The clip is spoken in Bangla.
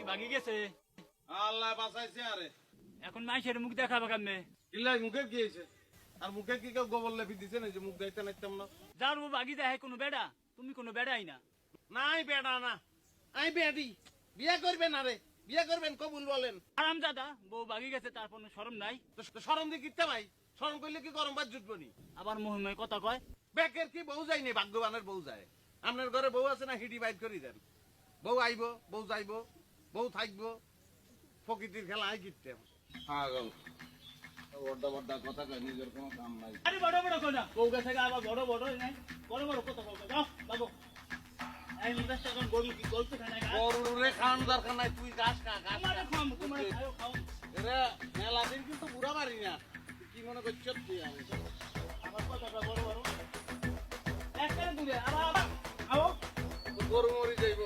বাগি গেছে। আল্লাহ বাঁচাইছে আরে। এখন মাইশের মুখ দেখাবে কেমনে? ইল্লাই মুখে কি হয়েছে? আর মুখে কি কেউ গোবর লেপি দিছে না যে মুখ গাইতে নাইতাম না? যার বউ বাগি যায় কোনো বেড়া, তুমি কোনো বেড়াই না। নাই বেড়া না, আই বেড়ি। বিয়ে করবেন আরে, বিয়ে করবেন কবুল বলেন। আরাম দাদা, বউ বাগি গেছে তার কোনো শরম নাই। তো শরম দিয়ে কিনতে ভাই, শরম করলে কি গরম ভাত জুটবো নি? আবার মহিমায় কথা কয়। বেকের কি বউ যায়নি, ভাগ্যবানের বউ যায়। আপনার ঘরে বউ আছে না, হিডি বাইট করি দেন। বউ আইব, বউ যাইব, বউ থাকবো, প্রকৃতির খেলা আই কিনতে। পাগল বড্ডা বড্ডা কথা কয়, নিজের কোনো কাম নাই। আরে বড় বড় কথা, বউ গেছে আবার বড় বড় নাই, বড় বড় কথা বলতে যাও বাবু। এই মুদাস এখন গরু কি গলতে খায় না? গরুরে খাওয়ানো দরকার নাই, তুই ঘাস খা, ঘাস খা। তোমার খাও খাও। এরে মেলা দিন কিন্তু বুড়া পারি না, কি মনে করছো তুই? আমি আবার কথাটা বড় বড় একটা দূরে আবার আও গরু মরি যাইব।